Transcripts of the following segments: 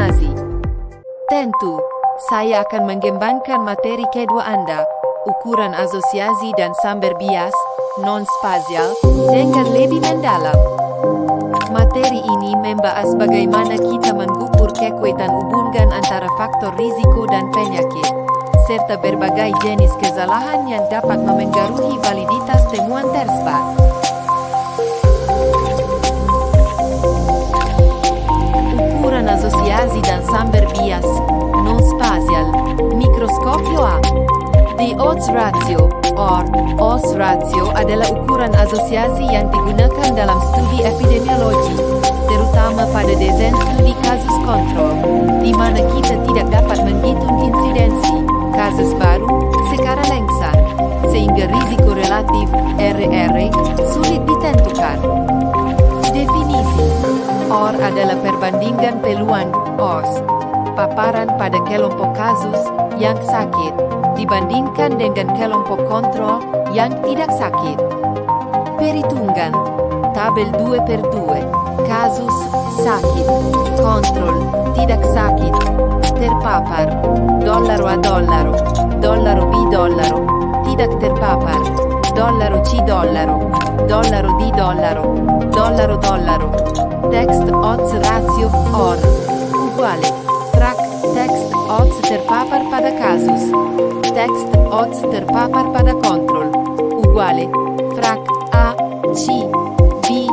asosiasi. Tentu, saya akan mengembangkan materi kedua Anda, ukuran asosiasi dan sumber bias, non-spasial, dengan lebih mendalam. Materi ini membahas bagaimana kita mengukur kekuatan hubungan antara faktor risiko dan penyakit, serta berbagai jenis kesalahan yang dapat memengaruhi validitas temuan tersebut. Ukuran asosiasi dan sumber bias, non-spasial, mikroskopio A. The odds ratio, or odds ratio adalah ukuran asosiasi yang digunakan dalam studi epidemiologi, terutama pada desain studi kasus kontrol, di mana kita tidak dapat menghitung insidensi kasus baru secara langsung, sehingga risiko relatif (RR) sulit ditentukan. Definisi OR adalah perbandingan peluang odds paparan pada kelompok kasus yang sakit dibandingkan dengan kelompok kontrol yang tidak sakit. Perhitungan tabel 2/2, kasus sakit, kontrol tidak sakit, terpapar, dollaro a dollaro, dollaro b dollaro, tidak terpapar, dollaro c dollaro, dollaro d dollaro, dollaro dollaro. Text odds ratio OR uguale frac text odds terpapar pada kasus, text odds terpapar pada kontrol, uguale frac A, C, B,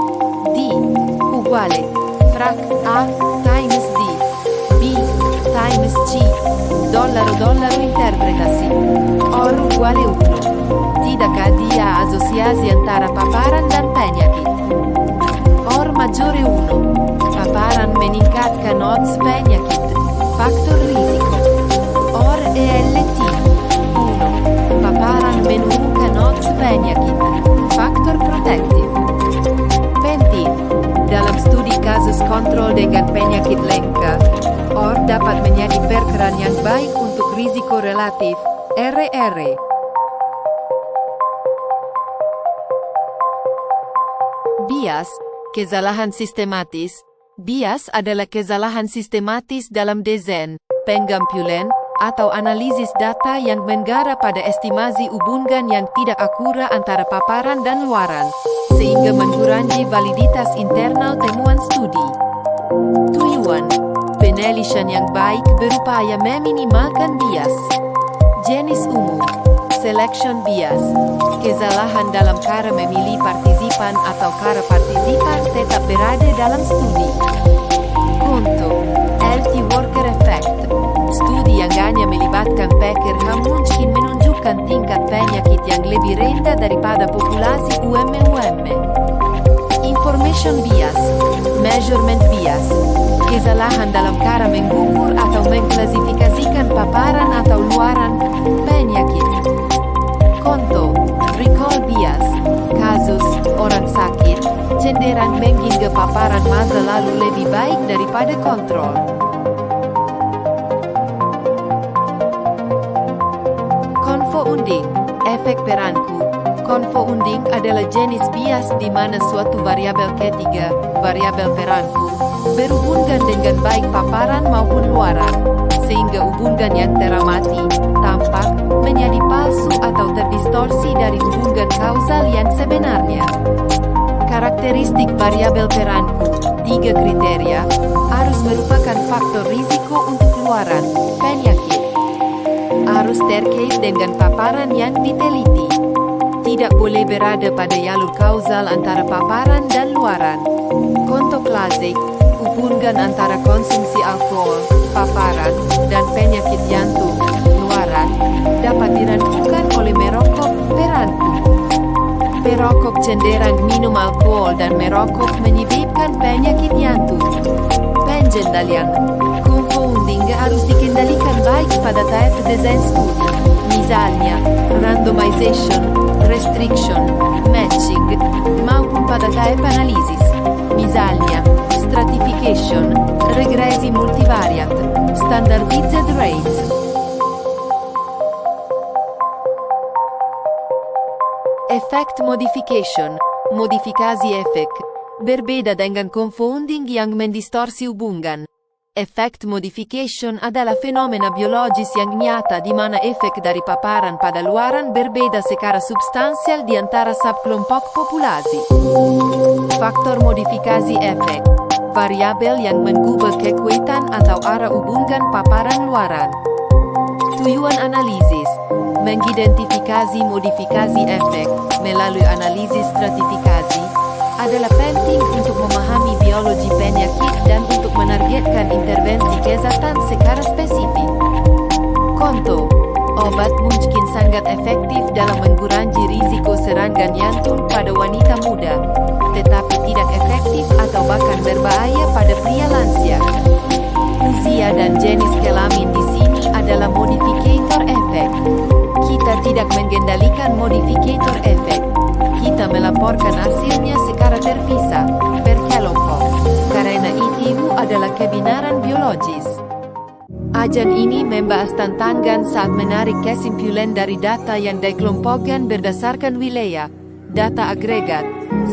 D, uguale frac A times D, B times C, dollaro interpretasi, OR uguale 1. Tidak ada asosiasi antara paparan dan penyakit. OR majore 1. Paparan meningkatkan odds penyakit. Faktor risiko. OR ELT 1. Paparan menurunkan odds penyakit. Faktor protektif. Penting. Dalam studi kasus kontrol dengan penyakit langka, OR dapat menjadi peran yang baik untuk risiko relatif, RR. Bias, kesalahan sistematis. Bias adalah kesalahan sistematis dalam desain, pengumpulan, atau analisis data yang mengarah pada estimasi hubungan yang tidak akurat antara paparan dan luaran, sehingga mengurangi validitas internal temuan studi. Tujuan penelitian yang baik berupaya meminimalkan bias. Jenis umum selection bias, kesalahan dalam cara memilih partisipan atau cara partisipan tetap berada dalam studi. Contoh, healthy worker effect, studi yang hanya melibatkan pekerja mungkin menunjukkan tingkat penyakit yang lebih rendah daripada populasi UMM. Information bias, measurement bias, kesalahan dalam cara mengukur atau mengklasifikasikan paparan atau luaran penyakit. Contoh, recall bias, kasus orang sakit cenderung mengingat paparan masa lalu lebih baik daripada kontrol. Confounding, efek peranku. Confounding adalah jenis bias di mana suatu variabel ketiga, variabel peranku, berhubungan dengan baik paparan maupun luaran, sehingga hubungan yang teramati, tampak, menjadi palsu atau terdistorsi dari hubungan kausal yang sebenarnya. Karakteristik variabel peranku, 3 kriteria, harus merupakan faktor risiko untuk luaran, penyakit. Harus terkait dengan paparan yang diteliti. Tidak boleh berada pada jalur kausal antara paparan dan luaran. Contoh klasik, hubungan antara konsumsi alkohol, paparan, dan penyakit jantung, luaran, dapat diragukan oleh merokok, peranku. Perokok cenderung minum alkohol dan merokok menyebabkan penyakit jantung. Pengendalian confounding harus dikendalikan baik pada tahap desain studi. Misalnya, randomization, restriction, matching, maupun pada tahap analisis. Misalnya, stratification, regresi multivariate, standardized rates. Effect modification, modifikasi efek, berbeda dengan confounding yang mendistorsi hubungan. Effect modification adalah fenomena biologis yang nyata di mana efek dari paparan pada luaran berbeda secara substansial di antara subkelompok populasi. Faktor modifikasi efek, variabel yang mengubah kekuatan atau arah hubungan paparan luaran. Tujuan analisis, mengidentifikasi modifikasi efek melalui analisis stratifikasi, adalah penting untuk memahami biologi penyakit dan untuk menargetkan intervensi kesehatan secara spesifik. Contoh, obat mungkin sangat efektif dalam mengurangi risiko serangan jantung pada wanita muda, tetapi tidak efektif atau bahkan berbahaya pada pria lansia. Usia dan jenis kelamin di sini adalah modifikator efek. Kita tidak mengendalikan modifikator efek. Kita melaporkan hasilnya secara terpisah, per kelompok, karena itu adalah kebenaran biologis. Ajan ini membahas tantangan saat menarik kesimpulan dari data yang dikelompokkan berdasarkan wilayah, data agregat,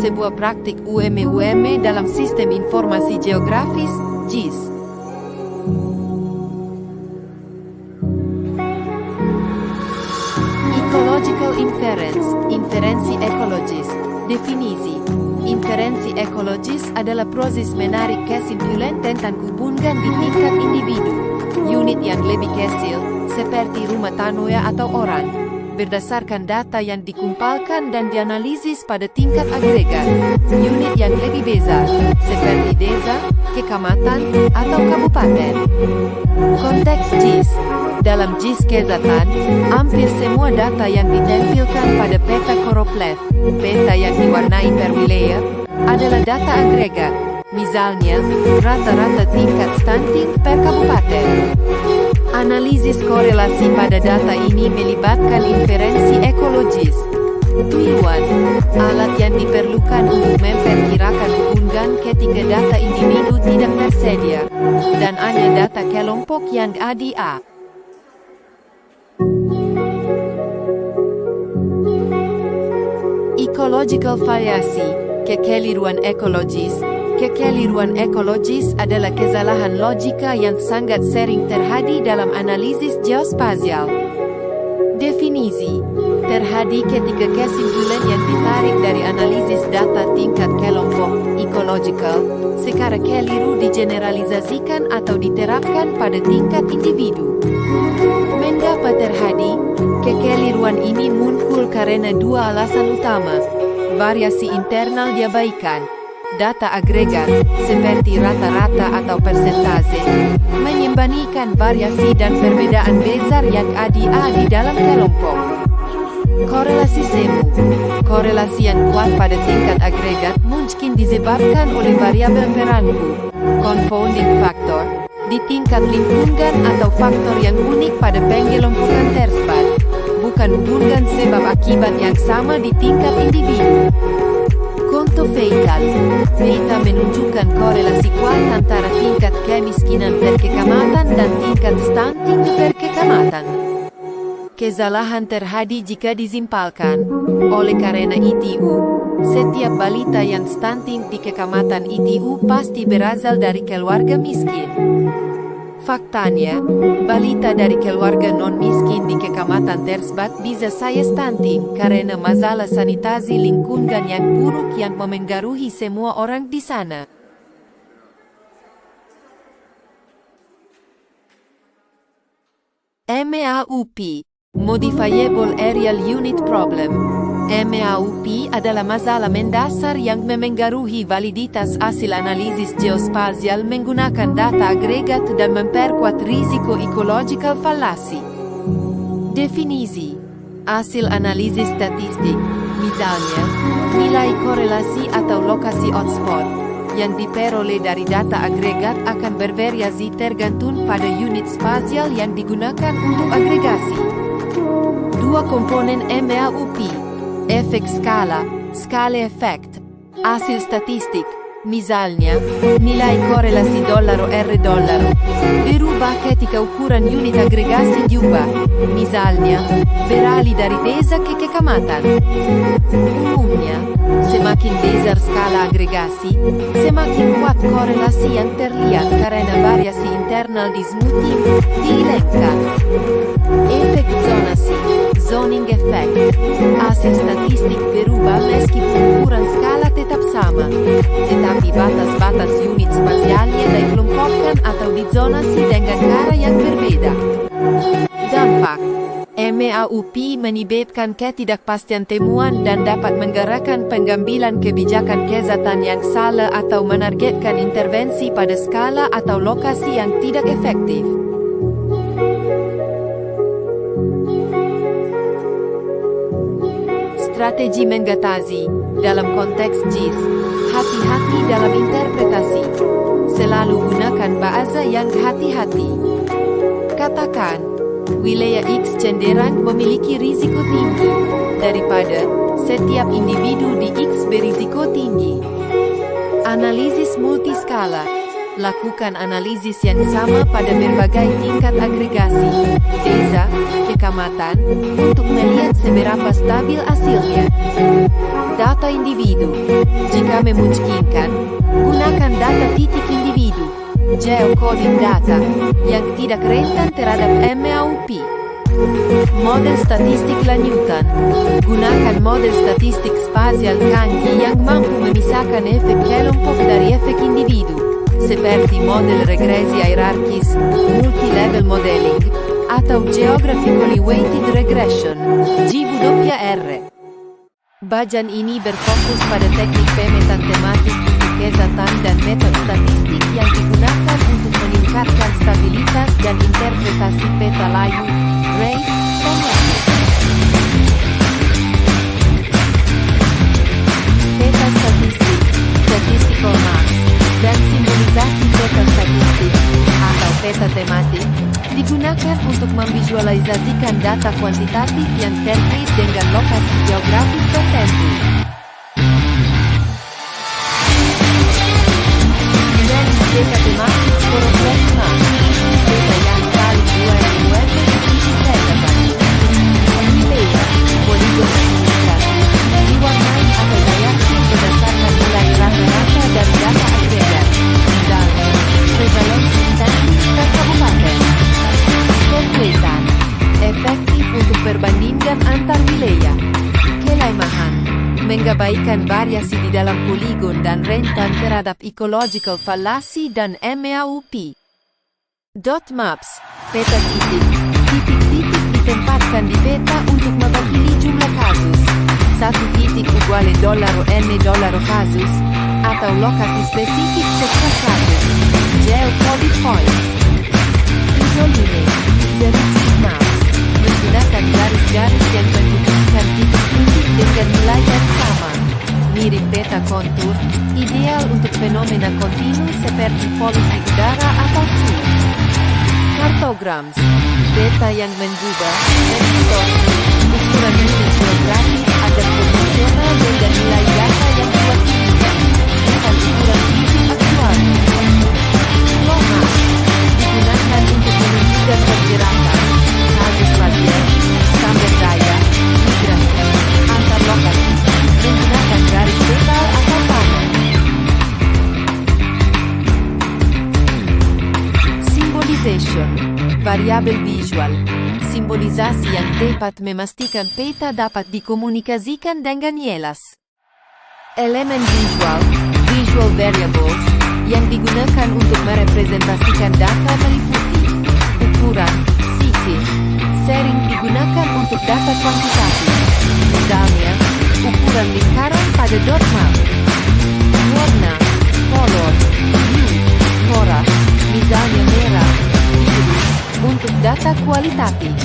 sebuah praktik UM-UM dalam sistem informasi geografis, GIS. Ecological inference, inferensi ekologis. Definisi. Inferensi ekologis adalah proses menarik kesimpulan tentang hubungan di tingkat individu, unit yang lebih kecil, seperti rumah tangga atau orang, berdasarkan data yang dikumpulkan dan dianalisis pada tingkat agregat, unit yang lebih besar, seperti desa, kecamatan, atau kabupaten. Konteks GIS. Dalam GIS kesehatan, hampir semua data yang ditampilkan pada peta Korolev, peta yang diwarnai per wilayah, adalah data agregat, misalnya, rata-rata tingkat stunting per kabupaten. Analisis korelasi pada data ini melibatkan inferensi ekologis. Tujuan, alat yang diperlukan untuk memperkirakan hubungan ketika data individu tidak tersedia, dan hanya data kelompok yang ada. Ecological variasi, kekeliruan ekologis. Kekeliruan ekologis adalah kesalahan logika yang sangat sering terjadi dalam analisis geospasial. Definisi, terjadi ketika kesimpulan yang ditarik dari analisis data tingkat kelompok, ecological, secara keliru digeneralisasikan atau diterapkan pada tingkat individu. Mengapa terjadi? Kekeliruan ini muncul karena dua alasan utama. Variasi internal diabaikan. Data agregat, seperti rata-rata atau persentase, menyembunyikan variasi dan perbedaan besar yang ada di dalam kelompok. Korelasi semu. Korelasi yang kuat pada tingkat agregat mungkin disebabkan oleh variabel perangku, confounding factor, di tingkat lingkungan atau faktor yang unik pada pengelompokan tersebut, bukan hubungan sebab akibat yang sama di tingkat individu. Contoh fatal. Beta menunjukkan korelasi kuat antara tingkat kemiskinan per kecamatan dan tingkat stunting per kecamatan. Kesalahan terjadi jika disimpulkan. Oleh karena itu, setiap balita yang stunting di kecamatan itu pasti berasal dari keluarga miskin. Faktanya, balita dari keluarga non-miskin di kecamatan tersebut bisa saja stunting karena masalah sanitasi lingkungan yang buruk yang memengaruhi semua orang di sana. MAUP, Modifiable Aerial Unit Problem. MAUP adalah masalah mendasar yang memengaruhi validitas hasil analisis geospasial menggunakan data agregat dan memperkuat risiko ecological fallacy. Definisi, hasil analisis statistik, misalnya, nilai korelasi atau lokasi hotspot, yang diperoleh dari data agregat akan bervariasi tergantung pada unit spasial yang digunakan untuk agregasi. Dua komponen MAUP, efek skala, skala efek, hasil statistik, Misalnya, nilai korelasi dolar-R-dolar berubah ketika ukuran unit agregasi diubah. Misalnya, beralih dari desa ke kecamatan. Umumnya, semakin besar skala agregasi, semakin kuat korelasi yang terlihat karena variasi internal di smoothing dihilangkan. Efek zonasi, zoning effect. Hasil statistik berubah meskipun ukuran skala tetap sama, tetapi batas-batas unit spasialnya dikelompokkan atau dizonasi dengan cara yang berbeda. Dampak MAUP menyebabkan ketidakpastian temuan dan dapat menggerakkan pengambilan kebijakan kesehatan yang salah atau menargetkan intervensi pada skala atau lokasi yang tidak efektif. Strategi mengatasi dalam konteks JIS. Hati-hati dalam interpretasi. Selalu gunakan bahasa yang hati-hati. Katakan, wilayah X cenderung memiliki risiko tinggi daripada setiap individu di X berisiko tinggi. Analisis multiskala. Lakukan analisis yang sama pada berbagai tingkat agregasi, desa, kecamatan, untuk melihat seberapa stabil hasilnya. Data individu. Jika memungkinkan, gunakan data titik individu, geocoding data, yang tidak rentan terhadap MAUP. Model statistik lanjutan. Gunakan model statistik spasial canggih yang mampu memisahkan efek kelompok dari efek individu, seperti model regresi hierarkis, multi-level modeling, atau geographically weighted regression, GWR. Bagian ini berfokus pada teknik pemetaan tematik, kesehatan dan metode statistik yang digunakan untuk meningkatkan stabilitas dan interpretasi peta layu, rate, penyakit. Peta statistik, statistical maps, dan simbolisasi peta statistik, atau peta tematik, digunakan untuk memvisualisasikan data kuantitatif yang terkait dengan lokasi geografis tertentu. Analisis peta tematik proporsional, peta yang kali 2 wilayah, poligon administratif, diwarnai atau diaksir berdasarkan nilai rata-rata dari data agregat, misalnya, prevalensi statistik per kabupaten. Kompletan, efektif untuk perbandingan antar wilayah. Kelemahan, mengabaikan variasi di dalam poligon dan rentan terhadap ecological fallacy dan MAUP. Dot maps, peta titik. Titik-titik ditempatkan di peta untuk mewakili jumlah kasus. Satu titik igual $n$ kasus, atau lokasi spesifik setiap kasus. Geocoded points. Isoline, Zerixis maps, menggunakan garis-garis yang menunjukkan titik-titik dengan nilai yang sama. Mirip peta kontur, ideal untuk fenomena kontinu seperti polusi udara atau suhu. Kartograms, peta yang mengubah dan distorsi ukuran unit geografis agar proporsional dengan nilai data yang diwakilikan, bukan ukuran fisik aktual. Lomas, digunakan untuk menunjukkan pergerakan, kasus pasien, sumber daya, migrasi, antar lokasi, menggunakan garis tebal atau panel. Symbolization, variabel visual, simbolisasi yang tepat memastikan peta dapat dikomunikasikan dengan jelas. Elemen visual, visual variables, yang digunakan untuk merepresentasikan data meliputi ukuran, sisi, sharing digunakan untuk data kuantitatif. Misalnya, ukuran lingkaran pada dot map. Warna, color, hue, corak, misalnya merah, biru, untuk data kualitatif.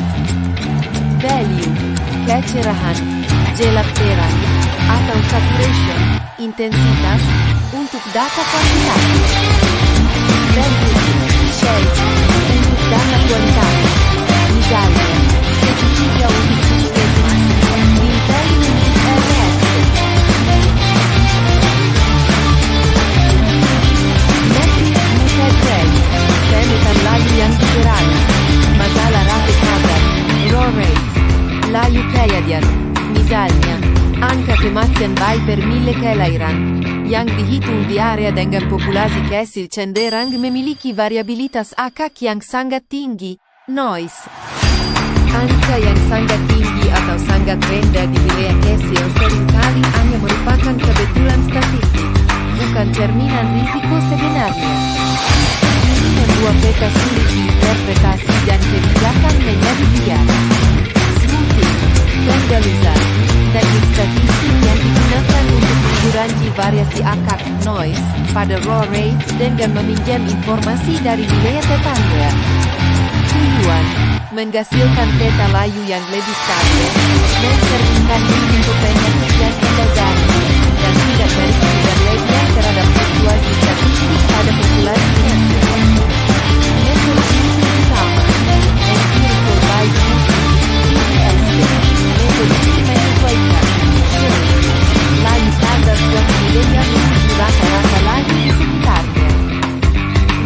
Value, kecerahan, gelap terang, atau saturation, intensitas, untuk data kuantitatif. Density, shade, untuk data kualitatif. Misalnya, segitiga untuk puskesmas, bintang untuk RS. kematian bayi per 1000 kelahiran, yang dihitung di area dengan populasi kecil cenderung memiliki variabilitas akak yang sangat tinggi, noise. Angka yang sangat tinggi atau sangat rendah di wilayah kecil seringkali hanya merupakan kebetulan statistik, bukan cerminan risiko sebenarnya. Ini membuat peta sulit diinterpretasi dan kebijakan menjadi liar. Smoothing, penggalisan, teknik statistik yang digunakan untuk mengurangi variasi akak, noise, pada raw rates dengan meminjam informasi dari wilayah tetangga. Tujuan, menghasilkan peta layu yang lebih stabil, mencerminkan risiko penyakit yang endogeni, dan tidak berisi berlebihan terhadap fluktuasi statistik pada populasi nasional. Metode ini utama, empirical by metode ini menyesuaikan layu kadar suatu wilayah menuju rata-rata layu di sekitarnya.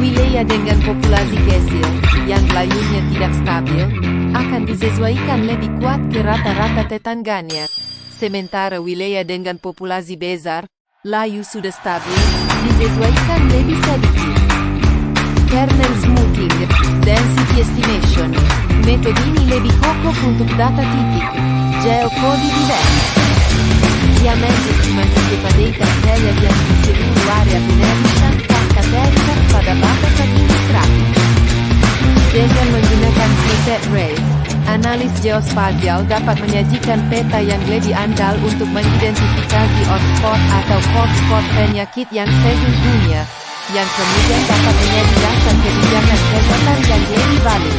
Wilayah dengan populasi kecil, yang layunya tidak stabil, akan disesuaikan lebih kuat ke rata-rata tetangganya. Sementara wilayah dengan populasi besar, layu sudah stabil, disesuaikan lebih sedikit. Kernel smoothing, density estimation, metode ini lebih kokoh untuk data tipik, geokode diversi. Ia mengestimasi kepadatan daya yang di seluruh area penelitian kategorikan pada batas administratif. Dengan menggunakan snippet array, analis geospasial dapat menyajikan peta yang lebih andal untuk mengidentifikasi hotspot atau hotspot penyakit yang sesungguhnya, yang kemudian dapat menjadi dasar kebijakan kesehatan yang lebih valid.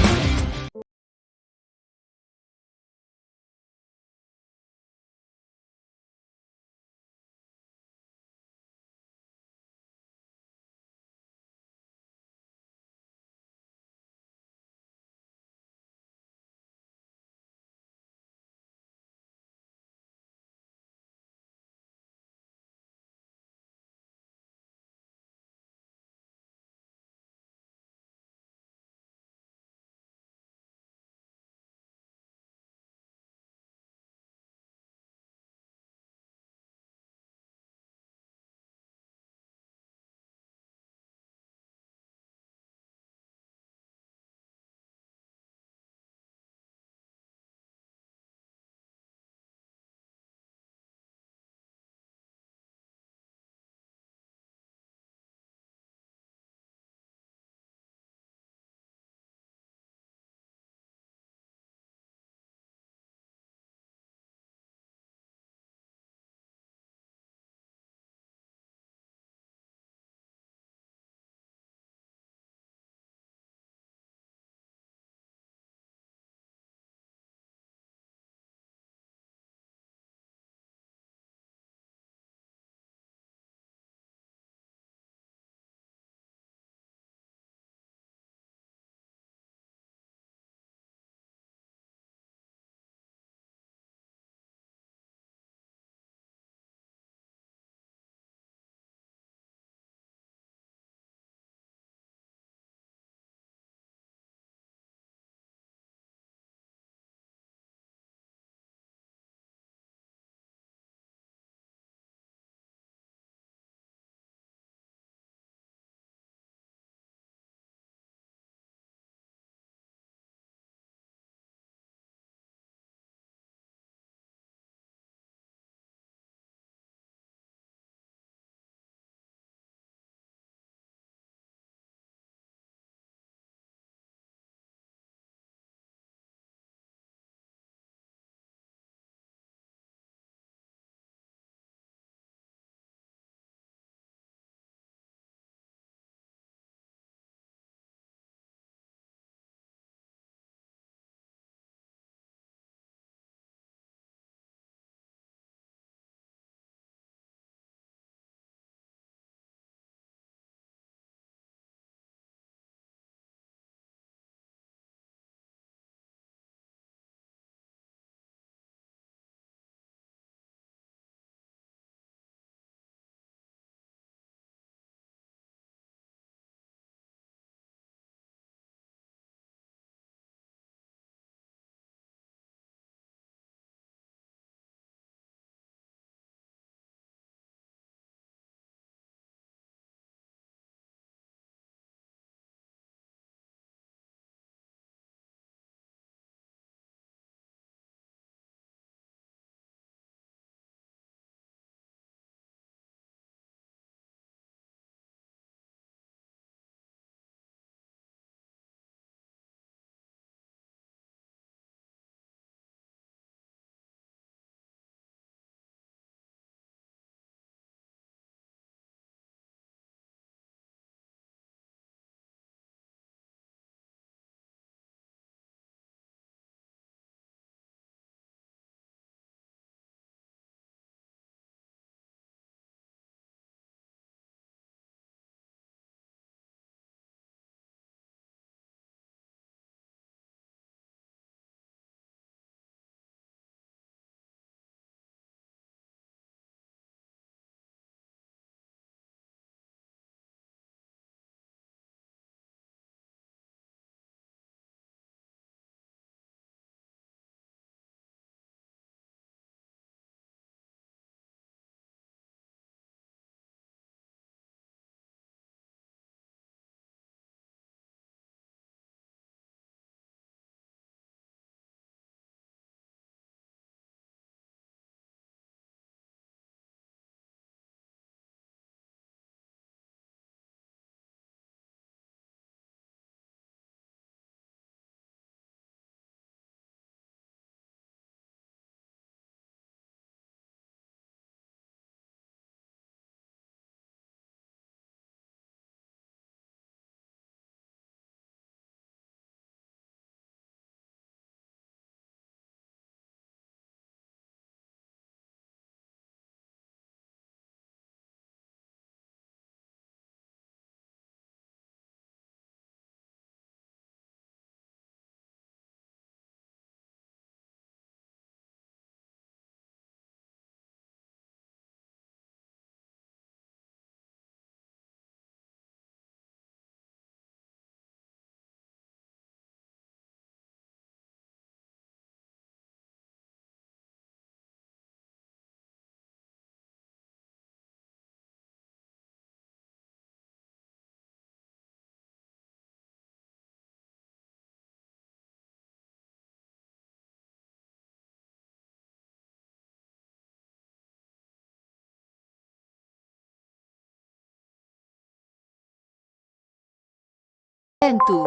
Tentu,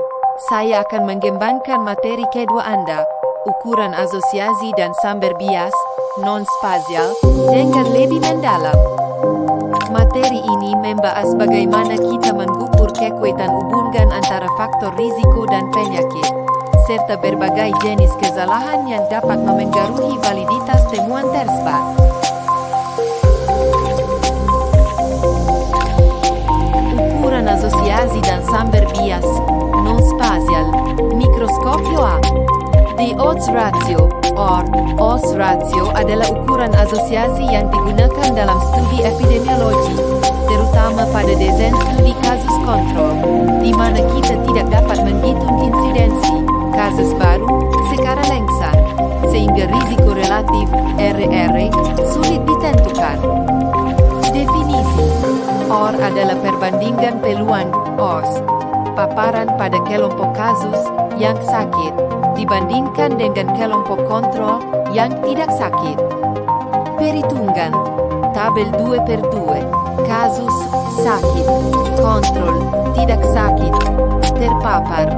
saya akan mengembangkan materi kedua Anda, ukuran asosiasi dan sumber bias, non-spasial, dengan lebih mendalam. Materi ini membahas bagaimana kita mengukur kekuatan hubungan antara faktor risiko dan penyakit, serta berbagai jenis kesalahan yang dapat memengaruhi validitas temuan tersebut. Ukuran asosiasi dan sumber bias, non-spasial, mikroskopio A. The odds ratio, or odds ratio adalah ukuran asosiasi yang digunakan dalam studi epidemiologi, terutama pada desain studi kasus kontrol, di mana kita tidak dapat menghitung insidensi kasus baru secara langsung, sehingga risiko relatif (RR) sulit ditentukan. Definisi OR adalah perbandingan peluang odds paparan pada kelompok kasus yang sakit dibandingkan dengan kelompok kontrol yang tidak sakit. Perhitungan tabel 2/2, kasus sakit, kontrol tidak sakit, terpapar,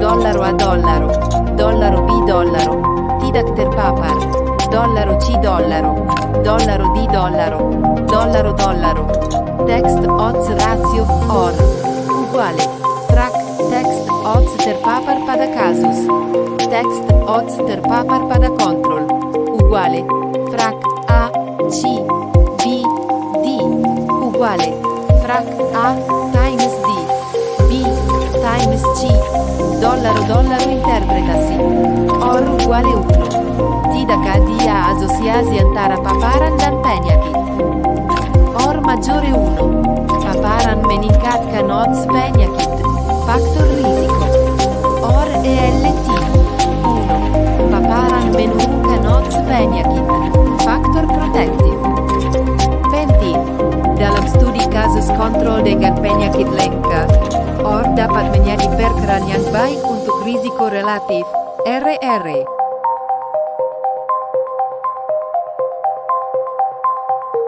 dollaro a dollaro, dollaro b dollaro, tidak terpapar, dollaro c dollaro, dollaro d dollaro, dollaro dollaro. Text odds ratio OR uguale frac text odds terpapar pada kasus, text odds terpapar pada kontrol, uguale frac A, C, B, D, uguale frac A times D, B times C, dollaro interpretasi, OR uguale 1. Tidak ada asosiasi antara paparan dan penyakit. OR maggiore 1. Paparan meningkatkan odds penyakit. Faktor risiko. OR ELT 1. Paparan menurunkan odds penyakit. Faktor protektif. Penting. Dalam studi kasus kontrol dengan penyakit langka, OR dapat menjadi perkiraan yang baik untuk risiko relatif, RR.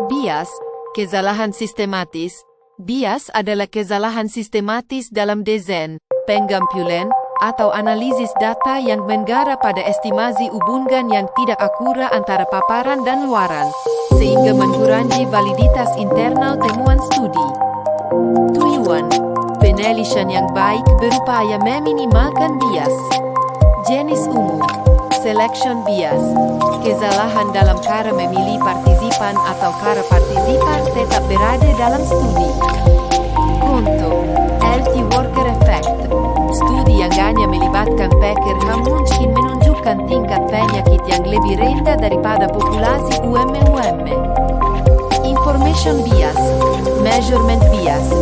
Bias, kesalahan sistematis. Bias adalah kesalahan sistematis dalam desain, pengumpulan, atau analisis data yang mengarah pada estimasi hubungan yang tidak akurat antara paparan dan luaran, sehingga mengurangi validitas internal temuan studi. Tujuan penelitian yang baik berupaya meminimalkan bias. Jenis umum selection bias, kesalahan dalam cara memilih partisipan atau cara partisipan tetap berada dalam studi. Contoh, healthy worker effect, studi yang hanya melibatkan pekerja mungkin menunjukkan tingkat penyakit yang lebih rendah daripada populasi UM-UM. Information bias, measurement bias,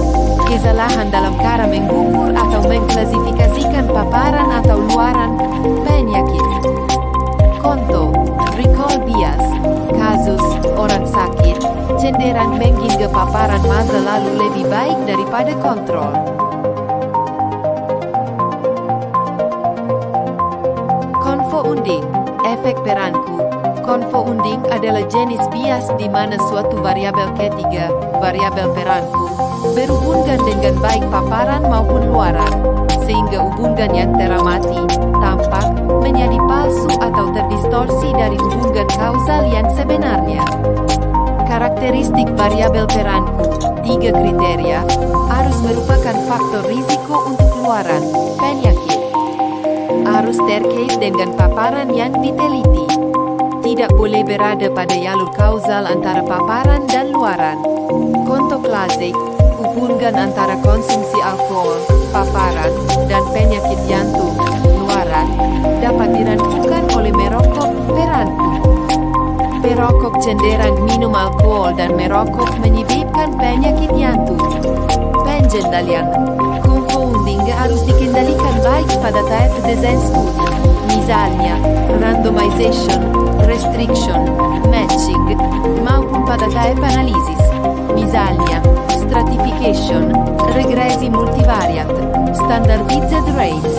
kesalahan dalam cara mengukur atau mengklasifikasikan paparan atau luaran penyakit. Contoh, recall bias, kasus orang sakit cenderung mengingat paparan masa lalu lebih baik daripada kontrol. Confounding, efek peranku. Confounding adalah jenis bias di mana suatu variabel ketiga, variabel peranku, berhubungan dengan baik paparan maupun luaran, sehingga hubungan yang teramati, tampak, menjadi palsu atau terdistorsi dari hubungan kausal yang sebenarnya. Karakteristik variabel peranku, 3 kriteria, harus merupakan faktor risiko untuk luaran, penyakit. Harus terkait dengan paparan yang diteliti. Tidak boleh berada pada jalur kausal antara paparan dan luaran. Contoh klasik, hubungan antara konsumsi alkohol, paparan, dan penyakit jantung, luaran, dapat dirantukan oleh merokok, peranku. Perokok cenderung minum alkohol dan merokok menyebabkan penyakit jantung. Pengendalian, confounding harus dikendalikan baik pada tahap desain studi. Misalnya, randomization, restriction, matching, maupun pada tahap analisis. Misalnya, stratification, regresi multivariate, standardized rates.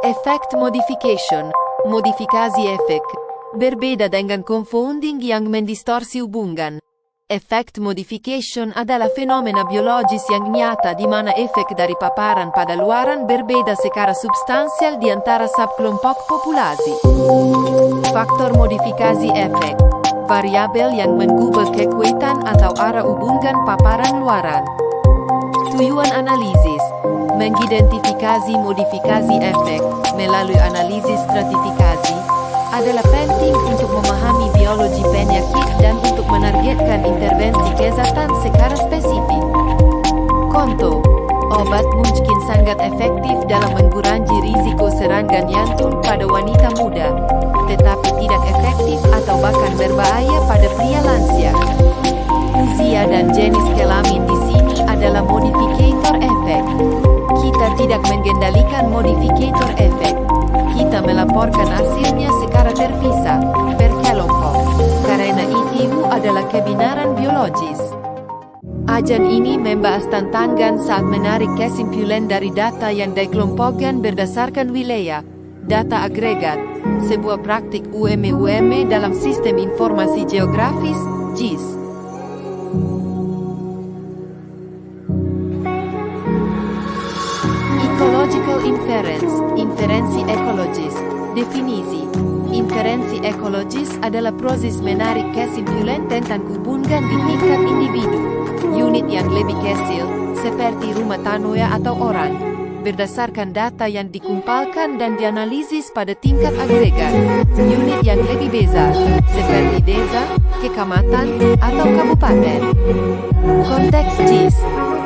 Effect modification, modifikasi efek, berbeda dengan confounding yang mendistorsi hubungan. Effect modification adalah fenomena biologis yang nyata di mana efek dari paparan pada luaran berbeda secara substansial di antara subkelompok populasi. Faktor modifikasi efek, variabel yang mengubah kekuatan atau arah hubungan paparan luaran. Tujuan analisis, mengidentifikasi modifikasi efek melalui analisis stratifikasi, adalah penting untuk memahami biologi penyakit dan untuk menargetkan intervensi kesehatan secara spesifik. Contoh, obat mungkin sangat efektif dalam mengurangi risiko serangan jantung pada wanita muda, tetapi tidak efektif atau bahkan berbahaya pada pria lansia. Usia dan jenis kelamin di sini adalah modifikator efek. Kita tidak mengendalikan modifikator efek. Kita melaporkan hasilnya secara terpisah, per kelompok, karena itu adalah kebenaran biologis. Ajan ini membahas tantangan saat menarik kesimpulan dari data yang dikelompokkan berdasarkan wilayah, data agregat, sebuah praktik UM-UM dalam sistem informasi geografis, GIS. Ecological inference, inferensi ekologis. Definisi. Inferensi ekologis adalah proses menarik kesimpulan tentang hubungan di tingkat individu, unit yang lebih kecil, seperti rumah tangga atau orang, berdasarkan data yang dikumpulkan dan dianalisis pada tingkat agregat, unit yang lebih besar, seperti desa, kecamatan, atau kabupaten. Konteks GIS.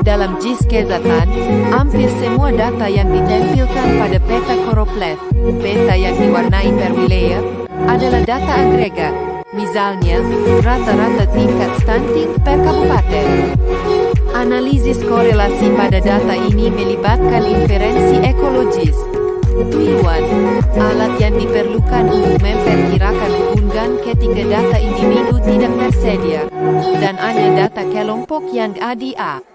Dalam GIS kesehatan, hampir semua data yang ditampilkan pada peta koroplet, peta yang diwarnai per wilayah, adalah data agregat, misalnya, rata-rata tingkat stunting per kabupaten. Analisis korelasi pada data ini melibatkan inferensi ekologis. Tujuan, alat yang diperlukan untuk memperkirakan hubungan ketika data individu tidak tersedia, dan hanya data kelompok yang ada.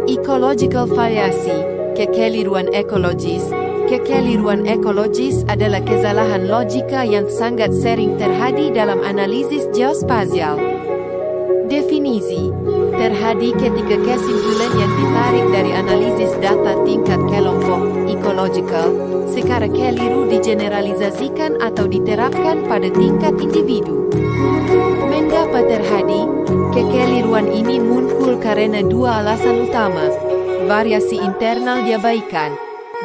Ecological variasi, kekeliruan ekologis. Kekeliruan ekologis adalah kesalahan logika yang sangat sering terjadi dalam analisis geospasial. Definisi, terjadi ketika kesimpulan yang ditarik dari analisis data tingkat kelompok, ecological, secara keliru digeneralisasikan atau diterapkan pada tingkat individu. Mengapa terjadi? Kekeliruan ini muncul karena dua alasan utama. Variasi internal diabaikan.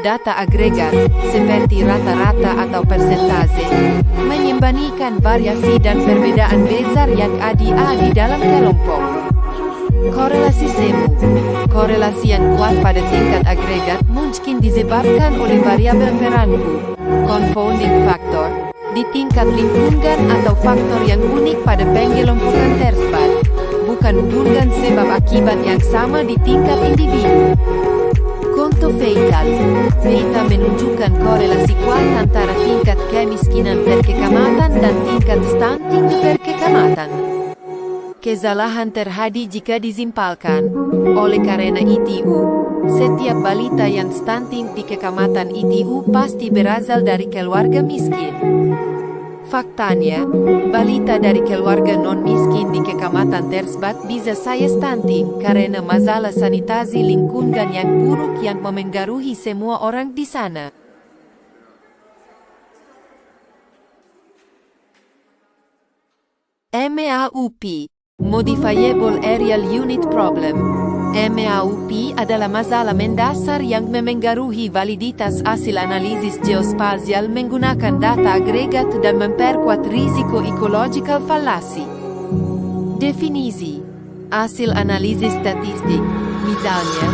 Data agregat, seperti rata-rata atau persentase, menyembunyikan variasi dan perbedaan besar yang ada di dalam kelompok. Korelasi semu. Korelasi yang kuat pada tingkat agregat mungkin disebabkan oleh variabel peranggu, confounding factor, di tingkat lingkungan atau faktor yang unik pada pengelompokan tersebut, bukan hubungan sebab akibat yang sama di tingkat individu. Contoh fatal. Data menunjukkan korelasi kuat antara tingkat kemiskinan per kecamatan dan tingkat stunting per kecamatan. Kesalahan terjadi jika disimpulkan. Oleh karena itu, setiap balita yang stunting di kecamatan itu pasti berasal dari keluarga miskin. Faktanya, balita dari keluarga non-miskin di kecamatan tersebut bisa saya stunting karena masalah sanitasi lingkungan yang buruk yang memengaruhi semua orang di sana. MAUP, Modifiable Aerial Unit Problem. MAUP adalah masalah mendasar yang memengaruhi validitas hasil analisis geospasial menggunakan data agregat dan memperkuat risiko ecological fallacy. Definisi, hasil analisis statistik, misalnya,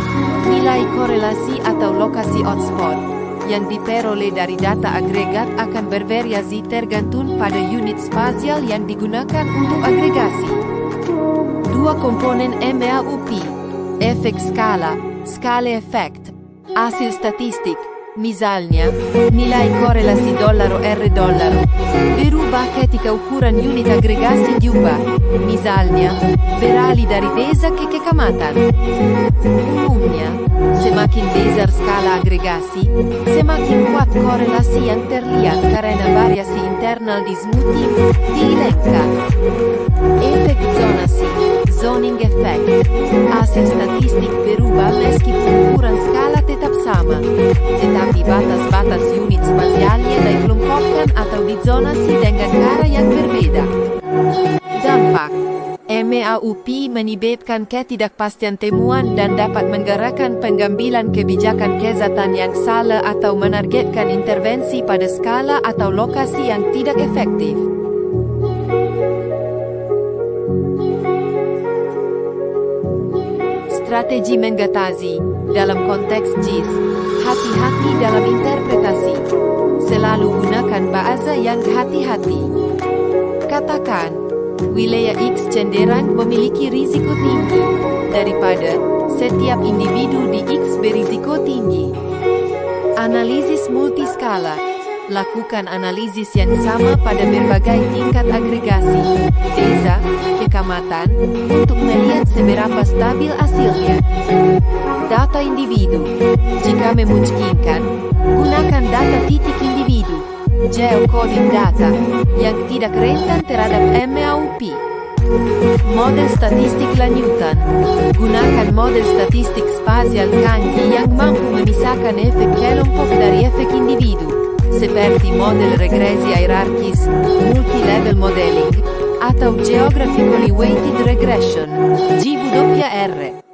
nilai korelasi atau lokasi hotspot, yang diperoleh dari data agregat akan bervariasi tergantung pada unit spasial yang digunakan untuk agregasi. Dua komponen MAUP, efek skala, skala efek, hasil statistik, Misalnya, nilai korelasi dolar-R berubah ketika ukuran unit agregasi diubah. Misalnya, beralih dari desa ke kecamatan. Umumnya, semakin besar skala agregasi, semakin kuat korelasi yang terlihat karena variasi internal di smoothing diilengkan. Efek zonasi, zoning effect. Hasil statistik berubah meskipun ukuran skala tetap sama, tetapi batas-batas unit spasialnya dikelompokkan atau dizonasi dengan cara yang berbeda. Dampak MAUP menyebabkan ketidakpastian temuan dan dapat menggerakkan pengambilan kebijakan kesehatan yang salah atau menargetkan intervensi pada skala atau lokasi yang tidak efektif. Strategi mengatasi dalam konteks JIS. Hati-hati dalam interpretasi. Selalu gunakan bahasa yang hati-hati. Katakan, wilayah X cenderung memiliki risiko tinggi daripada setiap individu di X berisiko tinggi. Analisis multiskala. Lakukan analisis yang sama pada berbagai tingkat agregasi, desa, kecamatan, untuk melihat seberapa stabil hasilnya. Data individu. Jika memungkinkan, gunakan data titik individu, geocoding data, yang tidak rentan terhadap MAUP. Model statistik lanjutan. Gunakan model statistik spasial canggih yang mampu memisahkan efek kelompok dari efek individu, seperti model regresi hierarkis, multi-level modeling, atau geographically weighted regression, GWR.